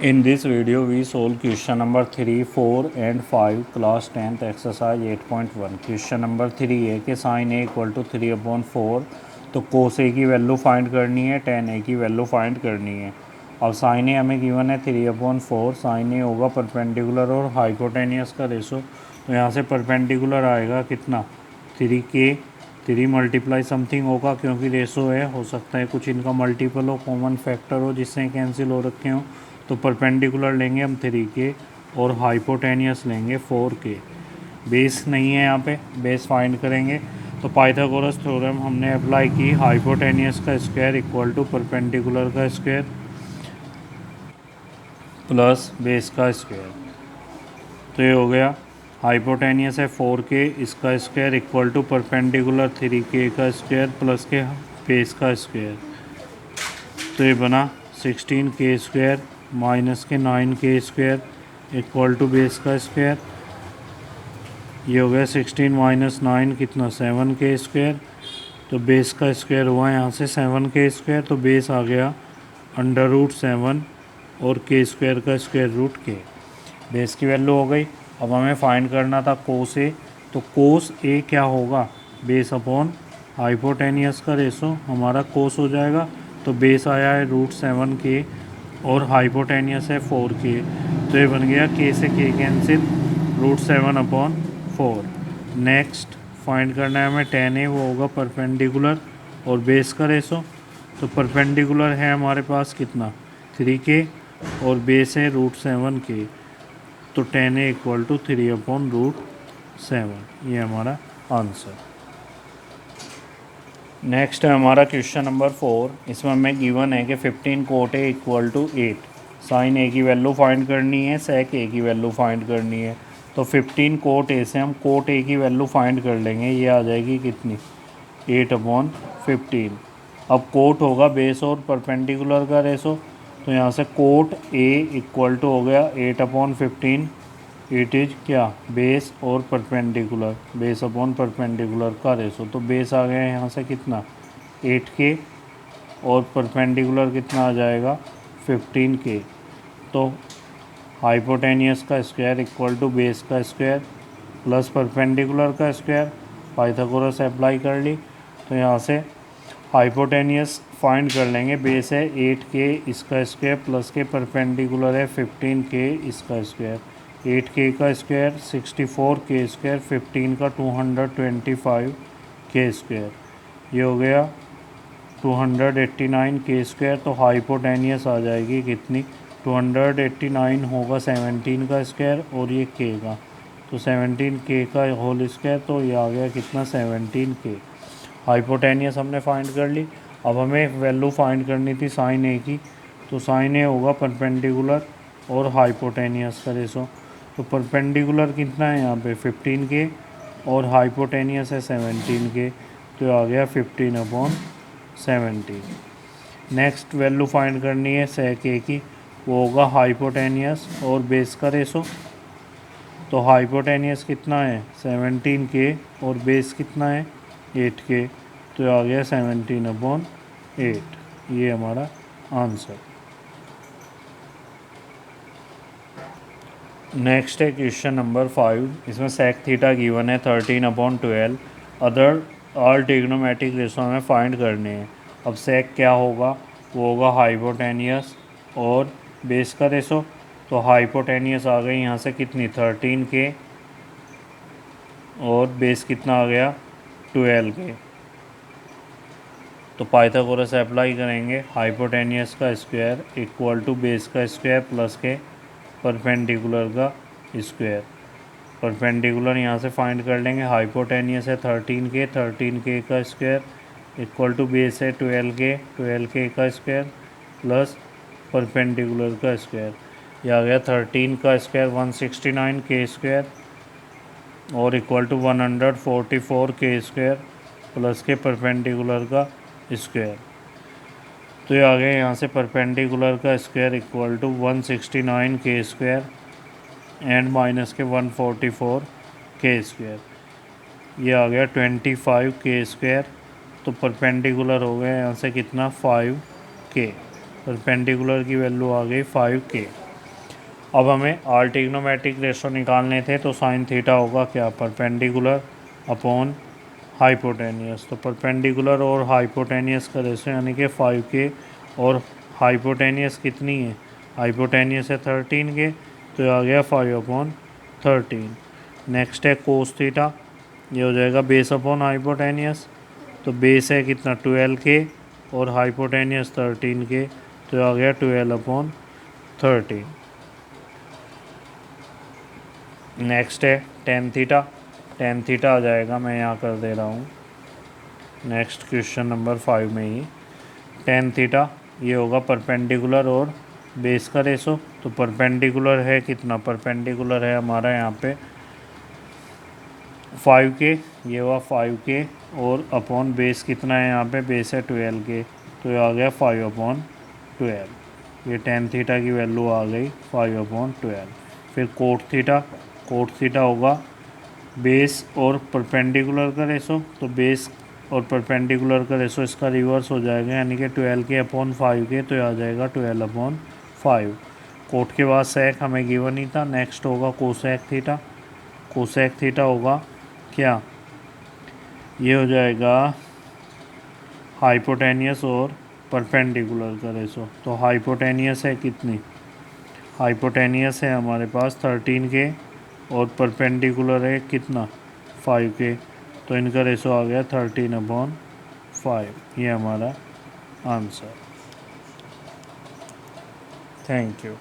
In this video, we solve question number 3, 4 and 5 class 10th exercise 8.1। Question number 3 है कि sign A equal to 3/4, तो कोस ए की value find करनी है, ten ए की वैल्यू फाइंड करनी है। अब साइन ए हमें गिवन है 3/4, साइन ए होगा परपेंडिकुलर और हाइपोटेनियस का रेशो, तो यहाँ से परपेंडिकुलर आएगा कितना 3k, 3 मल्टीप्लाई समथिंग होगा क्योंकि रेशो है, हो सकता है कुछ इनका मल्टीपल हो, कॉमन फैक्टर हो जिससे कैंसिल हो रखे हो। तो परपेंडिकुलर लेंगे हम 3k और हाइपोटेनियस लेंगे 4k। बेस नहीं है यहाँ पे, बेस फाइंड करेंगे तो पाइथागोरस थ्योरम हमने अप्लाई की, हाइपोटेनियस का स्क्वायर इक्वल टू परपेंडिकुलर का स्क्वायर प्लस बेस का स्क्वायर। तो ये हो गया, हाइपोटेनियस है 4k, इसका square equal to perpendicular 3k का स्क्वायर प्लस के बेस का स्क्वायर। तो ये बना 16k स्क्वायर माइनस के 9k square equal to base का स्क्वायर। ये हो गया 16 माइनस 9 कितना 7k स्क्वायर, तो बेस का स्क्वायर हुआ यहाँ से 7k स्क्वायर, तो बेस आ गया √7 और k स्क्वायर का स्क्वायर रूट k। बेस की वैल्यू हो गई। अब हमें फाइंड करना था कोस ए, तो कोस ए क्या होगा, बेस अपॉन हाइपोटेनियस का रेशो हमारा कोस हो जाएगा। तो बेस आया है √7k और हाइपोटेनियस है 4k, तो ये बन गया k से k कैंसिल, √7/4। नेक्स्ट फाइंड करना है हमें टेन ए, वो होगा परपेंडिकुलर और बेस का रेशो। तो परपेंडिकुलर है हमारे पास कितना 3k और बेस है √7k, तो टेन ए इक्वल टू 3/√7, ये हमारा आंसर। नेक्स्ट है हमारा क्वेश्चन नंबर 4। इसमें हमें गिवन है कि 15 cot A equal to 8, sine A की वैल्यू फाइंड करनी है, सेक ए की वैल्यू फाइंड करनी है। तो 15 कोट ए से हम कोट ए की वैल्यू फाइंड कर लेंगे, ये आ जाएगी कितनी 8/15। अब कोट होगा बेस और परपेंडिकुलर का रेशो, तो यहाँ से कोट ए इक्वल टू हो गया 8/15, इट इज़ क्या बेस और परपेंडिकुलर, बेस अपॉन परपेंडिकुलर का रेशो। तो बेस आ गया यहाँ से कितना 8k और परपेंडिकुलर कितना आ जाएगा 15k। तो हाइपोटेनियस का स्क्वायर इक्वल टू बेस का स्क्वायर प्लस परपेंडिकुलर का स्क्वायर, पाइथागोरस अप्लाई कर ली। तो यहाँ से हाइपोटेनियस फाइंड कर लेंगे, बेस है 8k इसका स्क्वायर प्लस के परपेंडिकुलर है 15k इसका स्क्वायर। 8k का स्क्वायर 64k स्क्वायर, 15 का 225k स्क्वायर, ये हो गया 289k स्क्वायर। तो हाइपोटेनियस आ जाएगी कितनी 289 होगा 17 का स्क्वायर और ये k का, तो 17k का होल स्क्वायर, तो ये आ गया कितना 17k। हाइपोटेनियस हमने फाइंड कर ली। अब हमें वैल्यू फाइंड करनी थी साइन ए की, तो साइन ए होगा परपेंडिकुलर और हाइपोटेनियस का रेशो। तो परपेंडिकुलर कितना है यहाँ पे 15k और हाइपोटेनियस है 17k, तो आ गया 15/17। नेक्स्ट वैल्यू फाइंड करनी है सेक ए की, वो होगा हाइपोटेनियस और बेस का रेशो। तो हाइपोटेनियस कितना है 17k और बेस कितना है 8k, तो आ गया 17/8, ये हमारा आंसर। नेक्स्ट है क्वेश्चन नंबर 5। इसमें सेक थीटा गिवन है 13/12, अदर ऑल ट्रिग्नोमेट्रिक रेशो हमें फाइंड करने हैं। अब सेक क्या होगा, वो होगा हाइपोटेनियस और बेस का रेशो। तो हाइपोटेनियस आ गई यहाँ से कितनी 13k और बेस कितना आ गया 12k। तो पाइथागोरस अप्लाई करेंगे, हाइपोटेनियस का स्क्वायर इक्वल टू बेस का स्क्वायर प्लस के परपेंडिकुलर का स्क्वायर। परपेंडिकुलर यहाँ से फाइंड कर लेंगे, हाइपोटेनियस है 13k का स्क्वायर इक्वल टू बेस है 12k का स्क्वायर प्लस परपेंडिकुलर का स्क्वायर। यह आ गया 13 का स्क्वायर 169k स्क्वायर और equal to 144k square plus के परपेंडिकुलर का स्क्वायर। तो ये आ गया यहाँ से परपेंडिकुलर का square equal to 169k square and minus के 144k स्क्वायर, ये आ गया 25k स्क्वायर। तो परपेंडिकुलर हो गया यहाँ से कितना 5k, परपेंडिकुलर की वैल्यू आ गई 5k। अब हमें ऑल ट्रिग्नोमेट्रिक रेशो निकालने थे, तो साइन थीटा होगा क्या, परपेंडिकुलर अपॉन हाइपोटेनियस। तो परपेंडिकुलर और हाइपोटेनियस का रेशो यानी कि 5K और हाइपोटेनियस कितनी है, हाइपोटेनियस है 13K, तो आ गया 5/13। नेक्स्ट है कोस थीटा, ये हो जाएगा बेस अपॉन हाइपोटेनियस। तो बेस है कितना 12K और हाइपोटेनियस 13K, तो आ गया 12/13। नेक्स्ट है टेन थीटा, टेन थीटा आ जाएगा, मैं यहाँ कर दे रहा हूँ नेक्स्ट क्वेश्चन नंबर 5 में ही। टेन थीटा ये होगा परपेंडिकुलर और बेस का रेशो। तो परपेंडिकुलर है कितना, परपेंडिकुलर है हमारा यहाँ पे 5K, ये हुआ 5K और अपॉन बेस कितना है यहाँ पे, बेस है 12K, तो ये आ गया 5/12। ये टेन थीटा की वैल्यू आ गई 5/12। फिर कोट थीटा, कोट थीटा होगा बेस और परपेंडिकुलर का रेशो। तो बेस और परपेंडिकुलर का रेशो इसका रिवर्स हो जाएगा, यानी कि 12K/5K, तो आ जाएगा 12/5। कोट के बाद सेक हमें गिवन ही था। नेक्स्ट होगा कोसेक थीटा, कोसेक थीटा होगा क्या, ये हो जाएगा हाइपोटेनियस और परपेंडिकुलर का रेशो। तो हाइपोटेनियस है कितनी, हाइपोटेनियस है हमारे पास 13K और परपेंडिकुलर है कितना 5K, तो इनका रेशो आ गया 13/5। ये हमारा आंसर। Thank you.